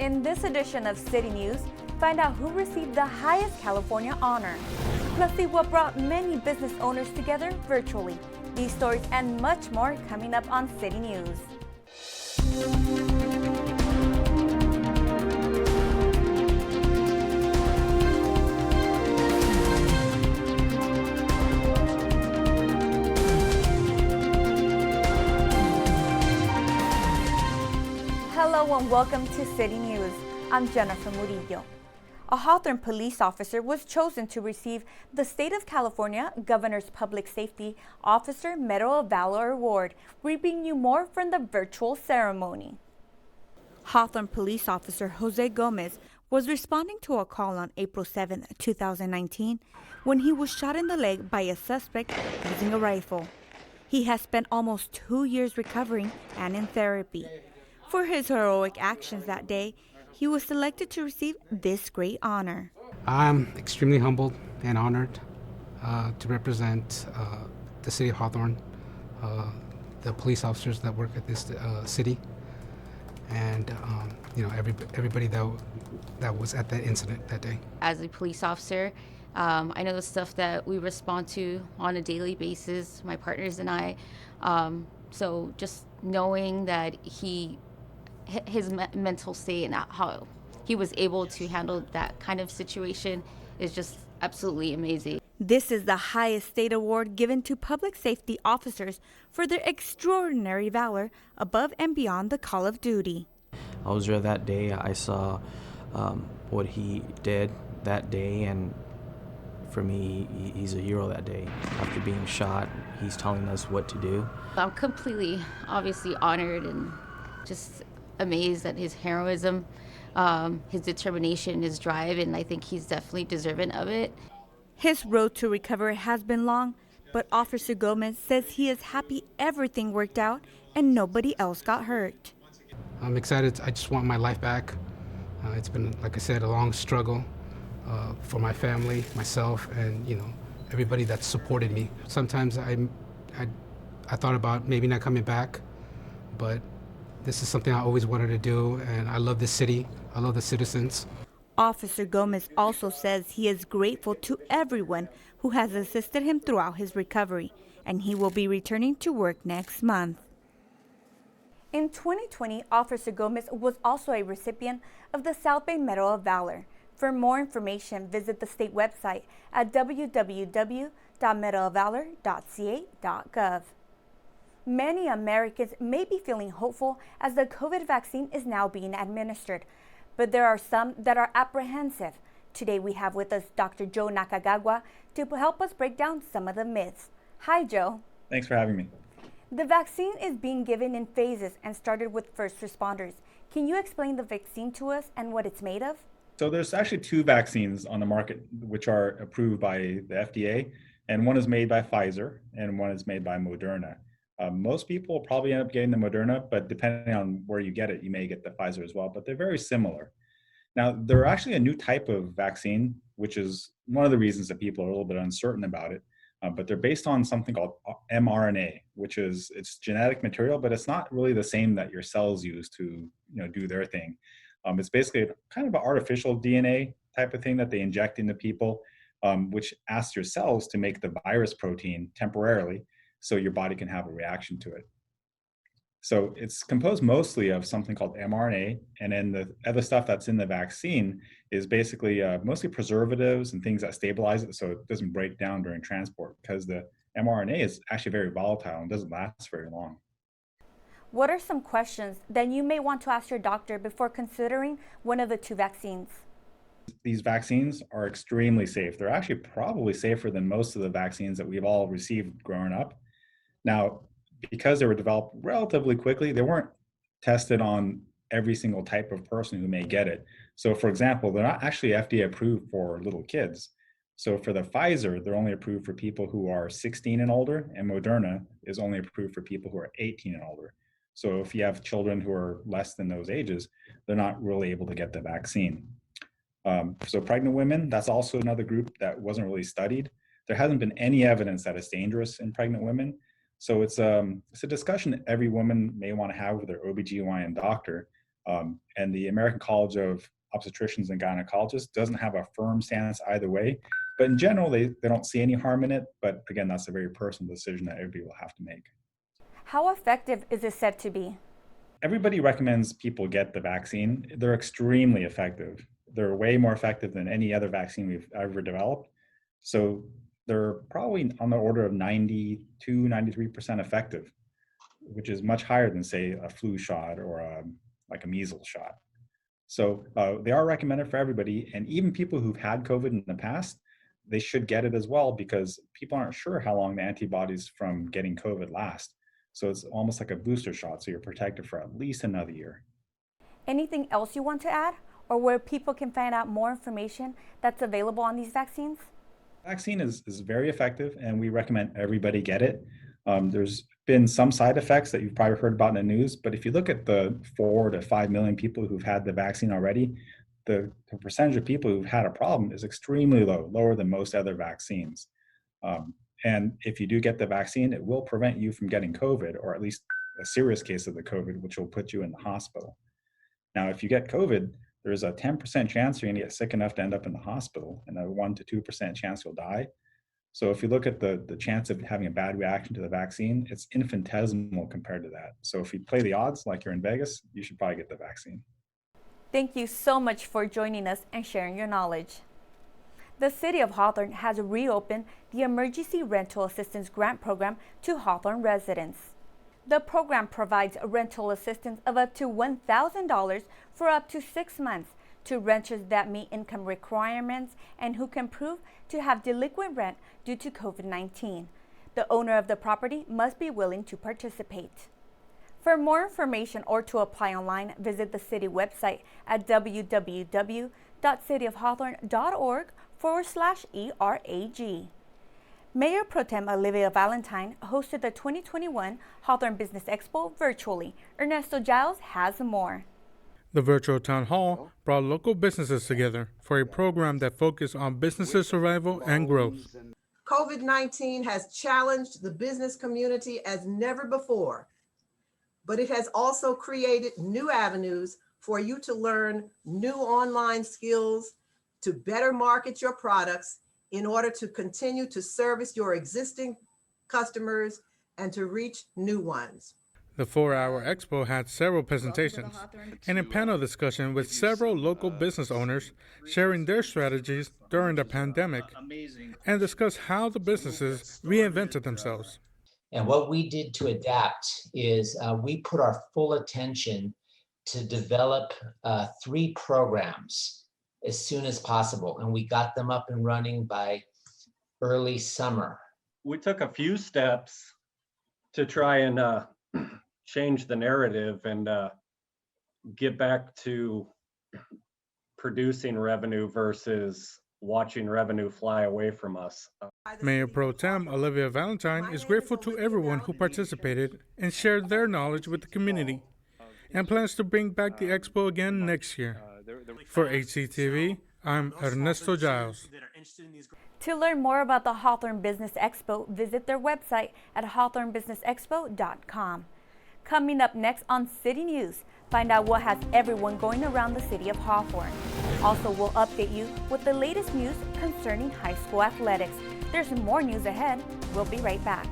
In this edition of City News, find out who received the highest California honor. Plus, see what brought many business owners together virtually. These stories and much more coming up on City News. Hello and welcome to City News. I'm Jennifer Murillo. A Hawthorne police officer was chosen to receive the State of California Governor's Public Safety Officer Medal of Valor Award. We bring you more from the virtual ceremony. Hawthorne police officer Jose Gomez was responding to a call on April 7, 2019, when he was shot in the leg by a suspect using a rifle. He has spent almost 2 years recovering and in therapy. For his heroic actions that day, he was selected to receive this great honor. I'm extremely humbled and honored to represent the city of Hawthorne, the police officers that work at this city, and everybody that was at that incident that day. As a police officer, I know the stuff that we respond to on a daily basis, my partners and I. So just knowing that his mental state and how he was able to handle that kind of situation is just absolutely amazing. This is the highest state award given to public safety officers for their extraordinary valor above and beyond the call of duty. I was there that day. I saw what he did that day, and for me, he's a hero that day. After being shot, he's telling us what to do. I'm completely, obviously honored and just amazed at his heroism, his determination, his drive, and I think he's definitely deserving of it. His road to recovery has been long, but Officer Gomez says he is happy everything worked out and nobody else got hurt. I'm excited. I just want my life back. It's been, like I said, a long struggle for my family, myself, and everybody that supported me. Sometimes I thought about maybe not coming back, but this is something I always wanted to do, and I love this city. I love the citizens. Officer Gomez also says he is grateful to everyone who has assisted him throughout his recovery, and he will be returning to work next month. In 2020, Officer Gomez was also a recipient of the South Bay Medal of Valor. For more information, visit the state website at www.medalofvalor.ca.gov. Many Americans may be feeling hopeful as the COVID vaccine is now being administered, but there are some that are apprehensive. Today we have with us Dr. Joe Nakagawa to help us break down some of the myths. Hi, Joe. Thanks for having me. The vaccine is being given in phases and started with first responders. Can you explain the vaccine to us and what it's made of? So there's actually 2 vaccines on the market which are approved by the FDA, and one is made by Pfizer and one is made by Moderna. Most people will probably end up getting the Moderna, but depending on where you get it, you may get the Pfizer as well, but they're very similar. Now, they're actually a new type of vaccine, which is one of the reasons that people are a little bit uncertain about it, but they're based on something called mRNA, which is it's genetic material, but it's not really the same that your cells use to do their thing. It's basically kind of an artificial DNA type of thing that they inject into people, which asks your cells to make the virus protein temporarily, so your body can have a reaction to it. So it's composed mostly of something called mRNA, and then the other stuff that's in the vaccine is basically mostly preservatives and things that stabilize it so it doesn't break down during transport, because the mRNA is actually very volatile and doesn't last very long. What are some questions that you may want to ask your doctor before considering one of the 2 vaccines? These vaccines are extremely safe. They're actually probably safer than most of the vaccines that we've all received growing up. Now, because they were developed relatively quickly, they weren't tested on every single type of person who may get it. So for example, they're not actually FDA approved for little kids. So for the Pfizer, they're only approved for people who are 16 and older, and Moderna is only approved for people who are 18 and older. So if you have children who are less than those ages, they're not really able to get the vaccine. So pregnant women, that's also another group that wasn't really studied. There hasn't been any evidence that it's dangerous in pregnant women. So it's a discussion that every woman may want to have with their OBGYN doctor And the American College of Obstetricians and Gynecologists doesn't have a firm stance either way. But in general, they don't see any harm in it. But again, that's a very personal decision that everybody will have to make. How effective is it said to be? Everybody recommends people get the vaccine. They're extremely effective. They're way more effective than any other vaccine we've ever developed. So they're probably on the order of 92, 93% effective, which is much higher than, say, a flu shot or like a measles shot. So they are recommended for everybody. And even people who've had COVID in the past, they should get it as well, because people aren't sure how long the antibodies from getting COVID last. So it's almost like a booster shot. So you're protected for at least another year. Anything else you want to add, or where people can find out more information that's available on these vaccines? Vaccine is very effective, and we recommend everybody get it. There's been some side effects that you've probably heard about in the news, but if you look at the 4 to 5 million people who've had the vaccine already, the percentage of people who've had a problem is extremely low, lower than most other vaccines. And if you do get the vaccine, it will prevent you from getting COVID, or at least a serious case of the COVID, which will put you in the hospital. Now, if you get COVID, there's a 10% chance you're going to get sick enough to end up in the hospital, and a 1 to 2% chance you'll die. So if you look at the chance of having a bad reaction to the vaccine, it's infinitesimal compared to that. So if you play the odds like you're in Vegas, you should probably get the vaccine. Thank you so much for joining us and sharing your knowledge. The City of Hawthorne has reopened the Emergency Rental Assistance Grant Program to Hawthorne residents. The program provides rental assistance of up to $1,000 for up to 6 months to renters that meet income requirements and who can prove to have delinquent rent due to COVID-19. The owner of the property must be willing to participate. For more information or to apply online, visit the city website at www.cityofhawthorne.org/ERAG. Mayor Pro Tem Olivia Valentine hosted the 2021 Hawthorne Business Expo virtually. Ernesto Giles has more. The virtual town hall brought local businesses together for a program that focused on businesses' survival and growth. COVID-19 has challenged the business community as never before, but it has also created new avenues for you to learn new online skills, to better market your products in order to continue to service your existing customers and to reach new ones. The 4-hour expo had several presentations and a panel discussion with several local business owners sharing their strategies during the pandemic and discuss how the businesses reinvented themselves. And what we did to adapt is we put our full attention to develop 3 programs as soon as possible. And we got them up and running by early summer. We took a few steps to try and change the narrative and get back to producing revenue versus watching revenue fly away from us. Mayor Pro Tem Olivia Valentine is grateful to everyone who participated and shared their knowledge with the community and plans to bring back the expo again next year. For HCTV, I'm Ernesto Giles. To learn more about the Hawthorne Business Expo, visit their website at hawthornebusinessexpo.com. Coming up next on City News, find out what has everyone going around the city of Hawthorne. Also, we'll update you with the latest news concerning high school athletics. There's more news ahead. We'll be right back.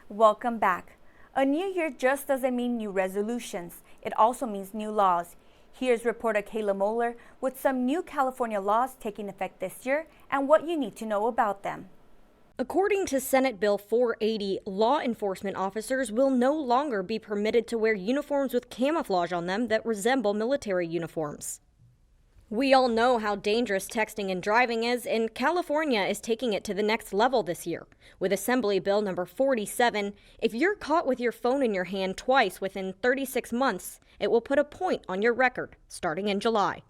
Welcome back. A new year just doesn't mean new resolutions. It also means new laws. Here's reporter Kayla Moeller with some new California laws taking effect this year and what you need to know about them. According to Senate Bill 480, law enforcement officers will no longer be permitted to wear uniforms with camouflage on them that resemble military uniforms. We all know how dangerous texting and driving is, and California is taking it to the next level this year. With Assembly Bill number 47, if you're caught with your phone in your hand twice within 36 months, it will put a point on your record, starting in July.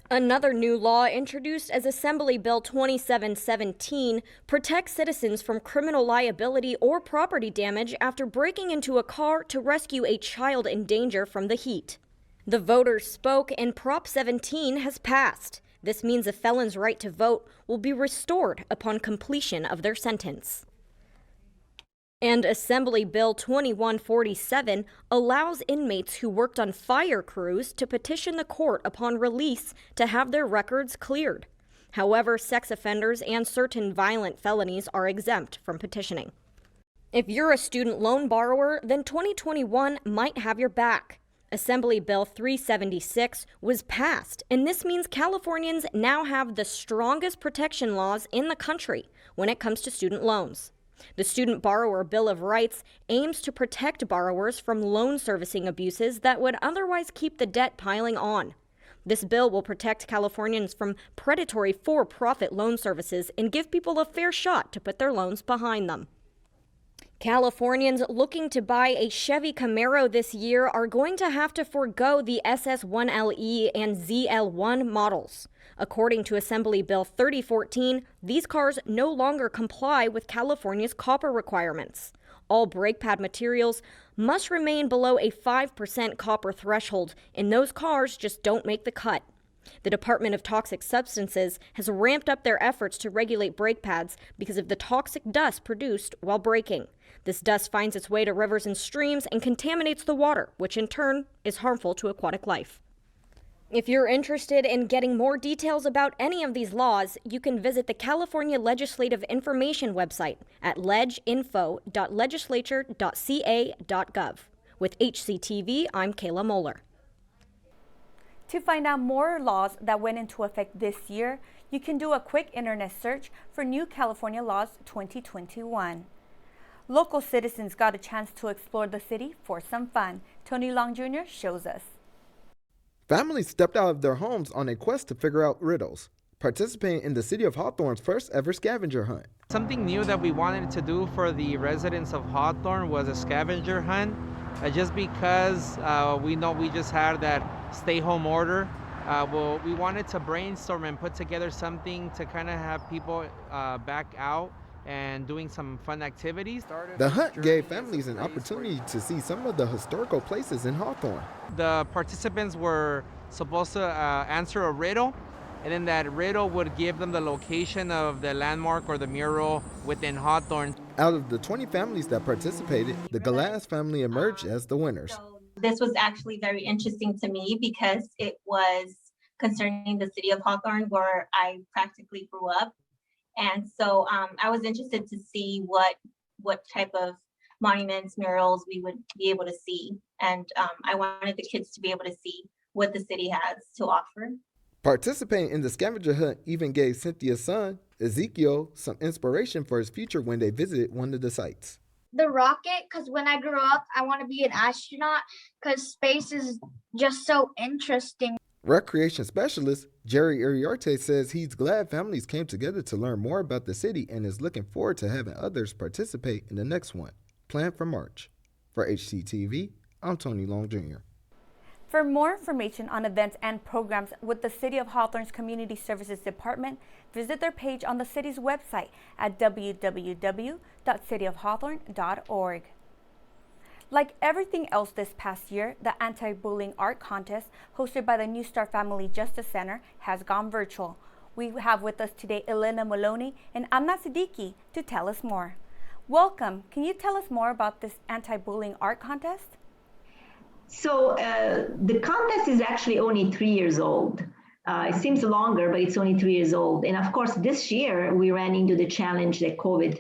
Another new law introduced as Assembly Bill 2717 protects citizens from criminal liability or property damage after breaking into a car to rescue a child in danger from the heat. The voters spoke and Prop 17 has passed. This means a felon's right to vote will be restored upon completion of their sentence. And Assembly Bill 2147 allows inmates who worked on fire crews to petition the court upon release to have their records cleared. However, sex offenders and certain violent felonies are exempt from petitioning. If you're a student loan borrower, then 2021 might have your back. Assembly Bill 376 was passed, and this means Californians now have the strongest protection laws in the country when it comes to student loans. The Student Borrower Bill of Rights aims to protect borrowers from loan servicing abuses that would otherwise keep the debt piling on. This bill will protect Californians from predatory for-profit loan services and give people a fair shot to put their loans behind them. Californians looking to buy a Chevy Camaro this year are going to have to forego the SS1LE and ZL1 models. According to Assembly Bill 3014, these cars no longer comply with California's copper requirements. All brake pad materials must remain below a 5% copper threshold, and those cars just don't make the cut. The Department of Toxic Substances has ramped up their efforts to regulate brake pads because of the toxic dust produced while braking. This dust finds its way to rivers and streams and contaminates the water, which in turn is harmful to aquatic life. If you're interested in getting more details about any of these laws, you can visit the California Legislative Information website at leginfo.legislature.ca.gov. With HCTV, I'm Kayla Moeller. To find out more laws that went into effect this year, you can do a quick internet search for New California Laws 2021. Local citizens got a chance to explore the city for some fun. Tony Long Jr. shows us. Families stepped out of their homes on a quest to figure out riddles, participating in the city of Hawthorne's first ever scavenger hunt. Something new that we wanted to do for the residents of Hawthorne was a scavenger hunt, just because we know we just had that stay-home order. We wanted to brainstorm and put together something to kind of have people back out and doing some fun activities. The hunt gave families an opportunity to see some of the historical places in Hawthorne. The participants were supposed to answer a riddle, and then that riddle would give them the location of the landmark or the mural within Hawthorne. Out of the 20 families that participated, the Glass family emerged as the winners. This was actually very interesting to me because it was concerning the city of Hawthorne, where I practically grew up. And so I was interested to see what type of monuments, murals we would be able to see. And I wanted the kids to be able to see what the city has to offer. Participating in the scavenger hunt even gave Cynthia's son, Ezekiel, some inspiration for his future when they visited one of the sites. The rocket, because when I grew up, I want to be an astronaut because space is just so interesting. Recreation specialist Jerry Iriarte says he's glad families came together to learn more about the city and is looking forward to having others participate in the next one, planned for March. For HCTV, I'm Tony Long Jr. For more information on events and programs with the City of Hawthorne's Community Services Department, visit their page on the city's website at www.cityofhawthorne.org. Like everything else this past year, the anti-bullying art contest hosted by the New Star Family Justice Center has gone virtual. We have with us today Elena Maloney and Amna Siddiqui to tell us more. Welcome. Can you tell us more about this anti-bullying art contest? So the contest is actually only 3 years old. It seems longer, but it's only 3 years old. And of course, this year we ran into the challenge that COVID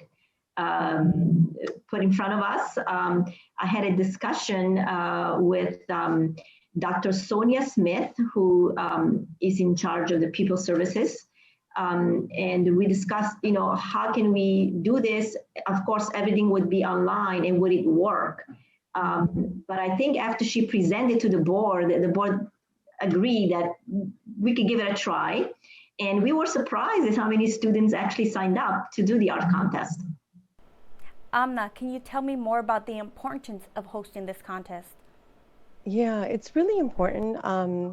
put in front of us. I had a discussion with Dr. Sonia Smith, who is in charge of the People Services. And we discussed, how can we do this? Of course, everything would be online, and would it work? But I think after she presented to the board agreed that we could give it a try. And we were surprised at how many students actually signed up to do the art contest. Amna, can you tell me more about the importance of hosting this contest? Yeah, it's really important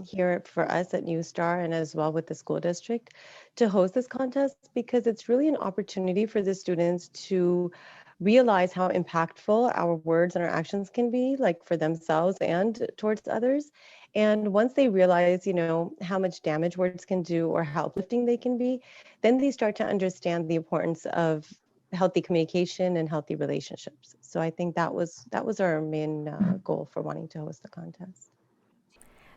here for us at New Star and as well with the school district to host this contest, because it's really an opportunity for the students to realize how impactful our words and our actions can be, like for themselves and towards others. And once they realize, how much damage words can do or how uplifting they can be, then they start to understand the importance of healthy communication and healthy relationships. So I think that was our main goal for wanting to host the contest.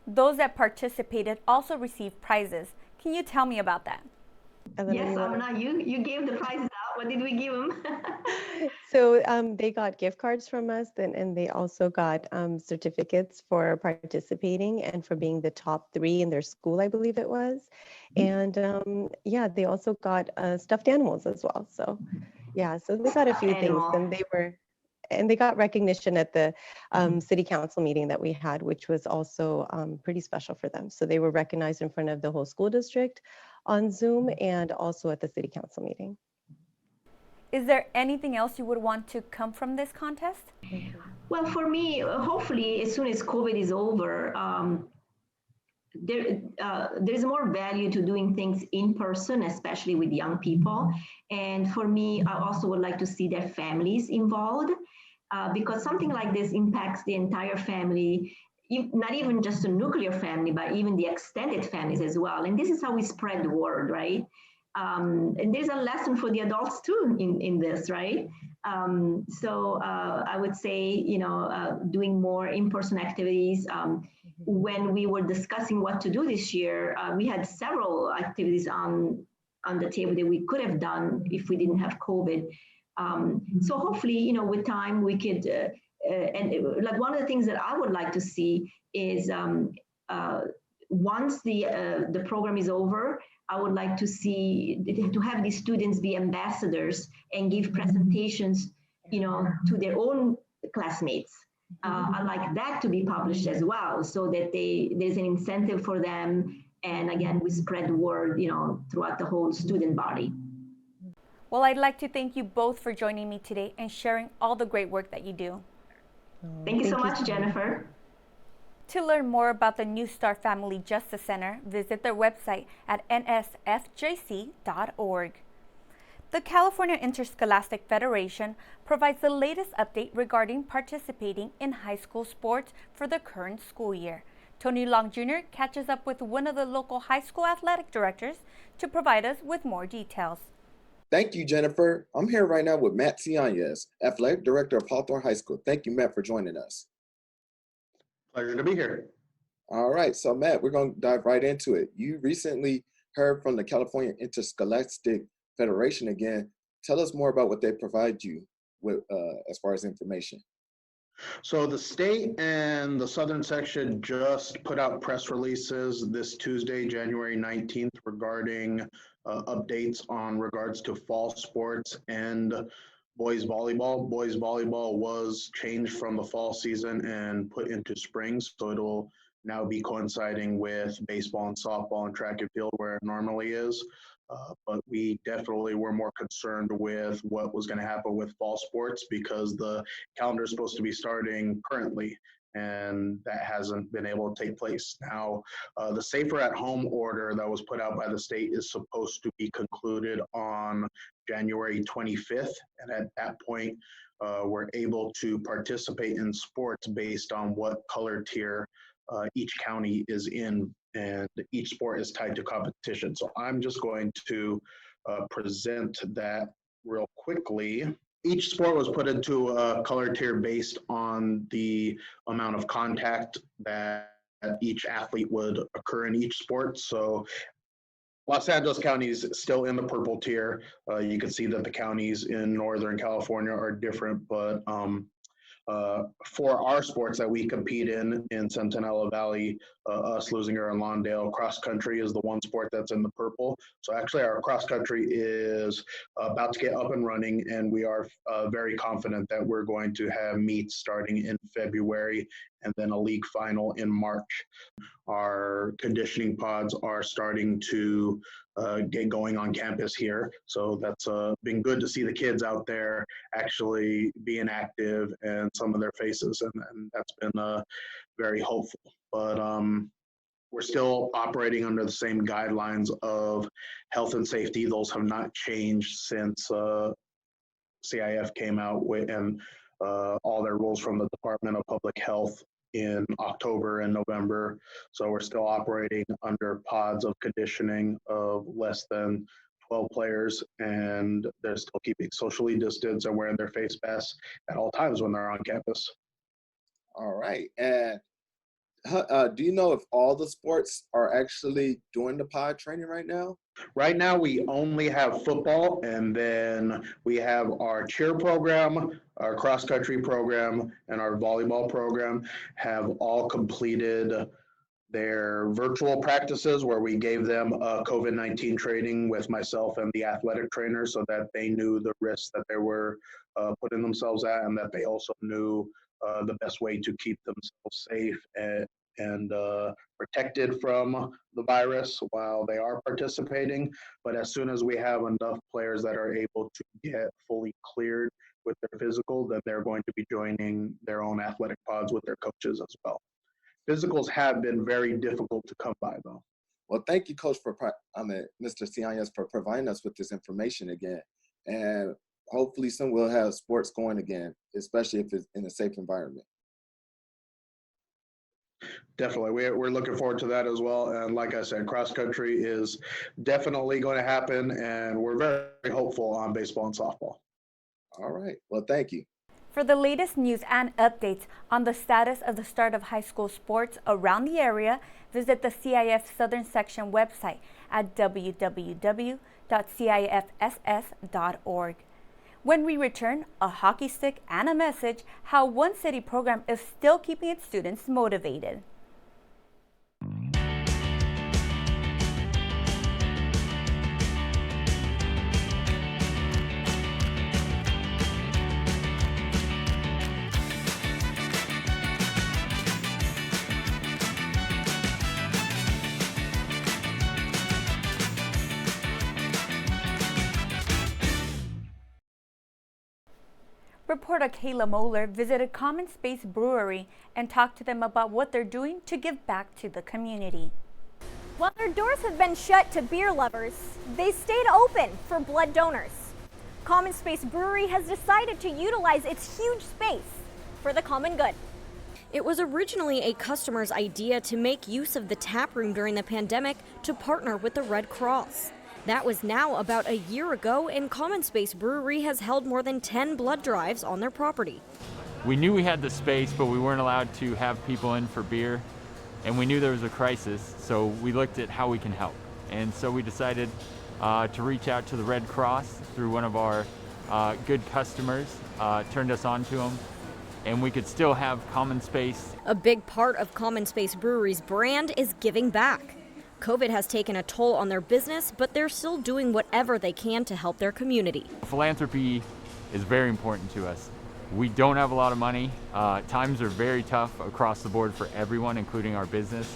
Those that participated also received prizes. Can you tell me about that? Yes, Amna, you gave the prizes out. What did we give them? So they got gift cards from us, and they also got certificates for participating and for being the top 3 in their school, I believe it was. And yeah, they also got stuffed animals as well. So yeah, so they got a few things, and they got recognition at the city council meeting that we had, which was also pretty special for them. So they were recognized in front of the whole school district on Zoom and also at the city council meeting. Is there anything else you would want to come from this contest? Well, for me, hopefully, as soon as COVID is over, there's more value to doing things in person, especially with young people. And for me, I also would like to see their families involved because something like this impacts the entire family, not even just the nuclear family, but even the extended families as well. And this is how we spread the word, right? And there's a lesson for the adults too in this, right? So I would say, doing more in-person activities. When we were discussing what to do this year, we had several activities on the table that we could have done if we didn't have COVID. So hopefully, with time we could, like one of the things that I would like to see is once the program is over, I would like to have these students be ambassadors and give presentations, to their own classmates. I'd like that to be published as well, so that there's an incentive for them. And again, we spread the word, throughout the whole student body. Well, I'd like to thank you both for joining me today and sharing all the great work that you do. Thank you so much, Jennifer. To learn more about the New Star Family Justice Center, visit their website at nsfjc.org. The California Interscholastic Federation provides the latest update regarding participating in high school sports for the current school year. Tony Long Jr. catches up with one of the local high school athletic directors to provide us with more details. Thank you, Jennifer. I'm here right now with Matt Cianez, athletic director of Hawthorne High School. Thank you, Matt, for joining us. Pleasure to be here. All right, so Matt, we're going to dive right into it. You recently heard from the California Interscholastic Federation again. Tell us more about what they provide you with as far as information. So the state and the southern section just put out press releases this Tuesday, January 19th, regarding updates on regards to fall sports and boys volleyball. Boys volleyball was changed from the fall season and put into spring, so it'll now be coinciding with baseball and softball and track and field where it normally is. But we definitely were more concerned with what was going to happen with fall sports because the calendar is supposed to be starting currently, and that hasn't been able to take place. Now, the Safer at Home order that was put out by the state is supposed to be concluded on January 25th, and at that point, we're able to participate in sports based on what color tier each county is in, and each sport is tied to competition. So I'm just going to present that real quickly. Each sport was put into a color tier based on the amount of contact that each athlete would occur in each sport. So Los Angeles County is still in the purple tier. You can see that the counties in Northern California are different, but for our sports that we compete in Centinela Valley, us, Lusinger, and Lawndale, cross country is the one sport that's in the purple. So actually our cross country is about to get up and running, and we are very confident that we're going to have meets starting in February and then a league final in March. Our conditioning pods are starting to get going on campus here. So that's been good to see the kids out there actually being active and some of their faces, and that's been very hopeful. But we're still operating under the same guidelines of health and safety. Those have not changed since CIF came out with and all their rules from the Department of Public Health in October and November. So we're still operating under pods of conditioning of less than 12 players, and they're still keeping socially distanced and wearing their face masks at all times when they're on campus. All right. And do you know if all the sports are actually doing the pod training right now? Right now, we only have football, and then we have our cheer program, our cross-country program, and our volleyball program have all completed their virtual practices where we gave them COVID-19 training with myself and the athletic trainer so that they knew the risks that they were putting themselves at, and that they also knew the best way to keep themselves safe and protected from the virus while they are participating. But as soon as we have enough players that are able to get fully cleared with their physical, then they're going to be joining their own athletic pods with their coaches as well. Physicals have been very difficult to come by, though. Well, thank you, Coach, Mr. Cianes, for providing us with this information again. And hopefully soon we'll have sports going again, especially if it's in a safe environment. Definitely. We're looking forward to that as well. And like I said, cross country is definitely going to happen, and we're very hopeful on baseball and softball. All right. Well, thank you. For the latest news and updates on the status of the start of high school sports around the area, visit the CIF Southern Section website at www.cifss.org. When we return, a hockey stick and a message how one city program is still keeping its students motivated. Reporter Kayla Moeller visited Common Space Brewery and talked to them about what they're doing to give back to the community. While their doors have been shut to beer lovers, they stayed open for blood donors. Common Space Brewery has decided to utilize its huge space for the common good. It was originally a customer's idea to make use of the tap room during the pandemic to partner with the Red Cross. That was now about a year ago, and Common Space Brewery has held more than 10 blood drives on their property. We knew we had the space, but we weren't allowed to have people in for beer, and we knew there was a crisis, so we looked at how we can help. And so we decided to reach out to the Red Cross through one of our good customers, turned us on to them, and we could still have Common Space. A big part of Common Space Brewery's brand is giving back. COVID has taken a toll on their business, but they're still doing whatever they can to help their community. Philanthropy is very important to us. We don't have a lot of money. Times are very tough across the board for everyone, including our business.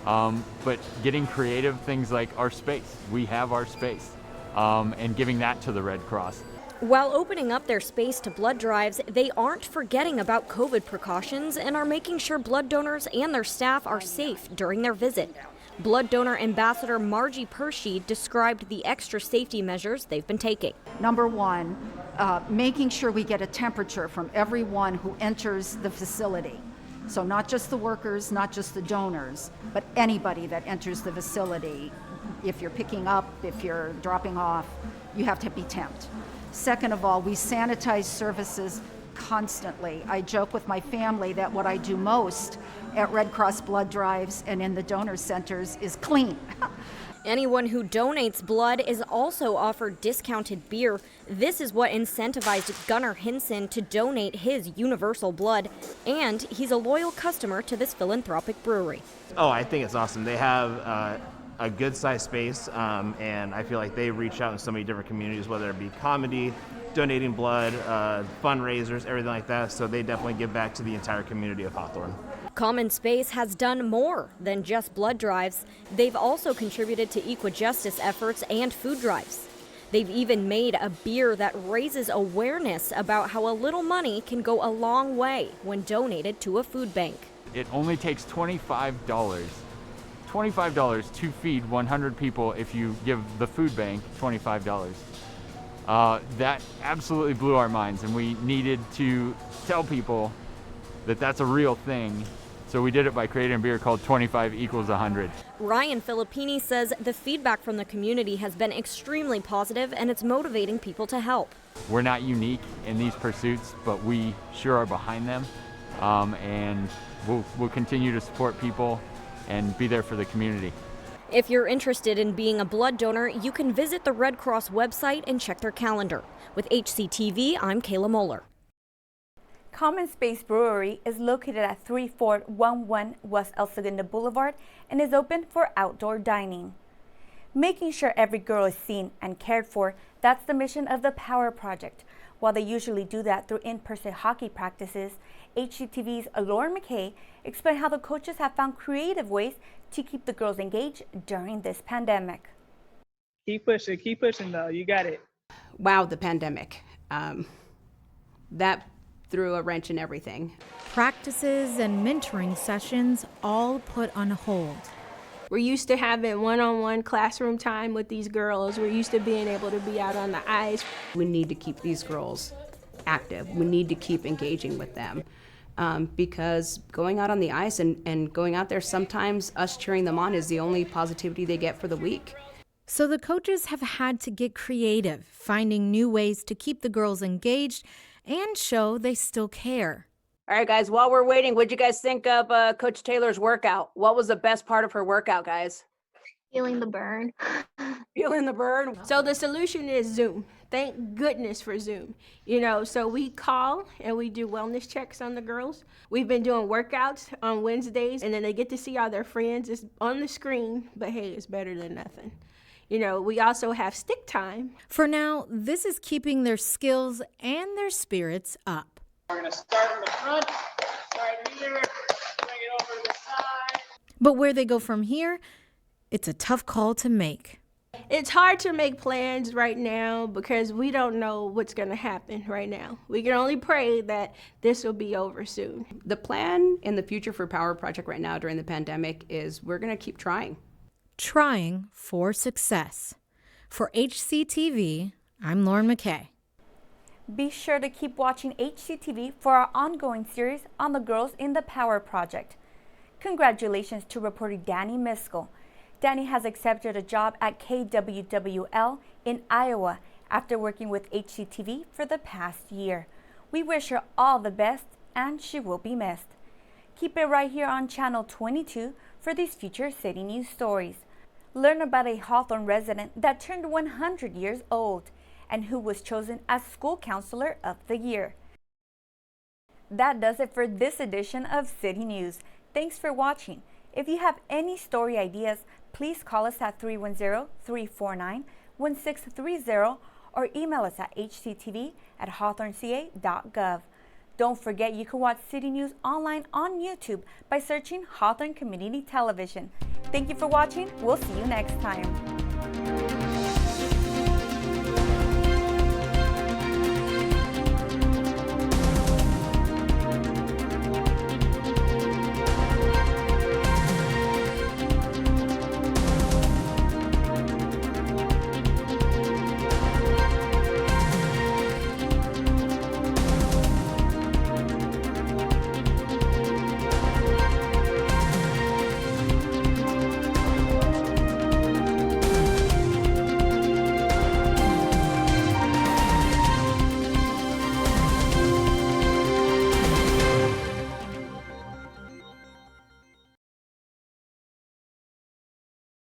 But getting creative, things like our space. We have our space, and giving that to the Red Cross. While opening up their space to blood drives, they aren't forgetting about COVID precautions and are making sure blood donors and their staff are safe during their visit. Blood donor ambassador Margie Pershey described the extra safety measures they've been taking. Number one, making sure we get a temperature from everyone who enters the facility. So not just the workers, not just the donors, but anybody that enters the facility. If you're picking up, if you're dropping off, you have to be temped. Second of all, we sanitize services constantly. I joke with my family that what I do most at Red Cross blood drives and in the donor centers is clean. Anyone who donates blood is also offered discounted beer. This is what incentivized Gunnar Hinson to donate his universal blood, and he's a loyal customer to this philanthropic brewery. Oh, I think it's awesome. They have a good-sized space, and I feel like they reach out in so many different communities, whether it be comedy, donating blood, fundraisers, everything like that. So they definitely give back to the entire community of Hawthorne. Common Space has done more than just blood drives. They've also contributed to equal-justice efforts and food drives. They've even made a beer that raises awareness about how a little money can go a long way when donated to a food bank. It only takes $25 to feed 100 people if you give the food bank $25. That absolutely blew our minds, and we needed to tell people that that's a real thing So we did it by creating a beer called 25 equals 100. Ryan Filippini says the feedback from the community has been extremely positive and it's motivating people to help. We're not unique in these pursuits, but we sure are behind them. And we'll continue to support people and be there for the community. If you're interested in being a blood donor, you can visit the Red Cross website and check their calendar. With HCTV, I'm Kayla Moeller. Common Space Brewery is located at 3411 West El Segundo Boulevard and is open for outdoor dining. Making sure every girl is seen and cared for, that's the mission of the Power Project. While they usually do that through in-person hockey practices, HCTV's Lauren McKay explained how the coaches have found creative ways to keep the girls engaged during this pandemic. Keep pushing though, you got it. Wow, the pandemic. That threw a wrench in everything. Practices and mentoring sessions all put on hold. We're used to having one-on-one classroom time with these girls. We're used to being able to be out on the ice. We need to keep these girls active. We need to keep engaging with them. Because going out on the ice and going out there, sometimes us cheering them on is the only positivity they get for the week. So the coaches have had to get creative, finding new ways to keep the girls engaged and show they still care. All right, guys, while we're waiting, what'd you guys think of Coach Taylor's workout? What was the best part of her workout, guys? Feeling the burn. Feeling the burn. So the solution is Zoom. Thank goodness for Zoom. You know, so we call and we do wellness checks on the girls. We've been doing workouts on Wednesdays, and then they get to see all their friends. It's on the screen, but hey, it's better than nothing. You know, we also have stick time. For now, this is keeping their skills and their spirits up. We're gonna start in the front, start here, bring it over to the side. But where they go from here, it's a tough call to make. It's hard to make plans right now because we don't know what's going to happen right now. We can only pray that this will be over soon. The plan in the future for Power Project right now during the pandemic is we're going to keep trying. Trying for success. For HCTV, I'm Lauren McKay. Be sure to keep watching HCTV for our ongoing series on the girls in the Power Project. Congratulations to reporter Dani VO. Dani has accepted a job at KWWL in Iowa after working with HCTV for the past year. We wish her all the best, and she will be missed. Keep it right here on Channel 22 for these future city news stories. Learn about a Hawthorne resident that turned 100 years old and who was chosen as School Counselor of the Year. That does it for this edition of City News. Thanks for watching. If you have any story ideas, please call us at 310-349-1630 or email us at hctv@hawthorneca.gov. Don't forget you can watch City News online on YouTube by searching Hawthorne Community Television. Thank you for watching. We'll see you next time.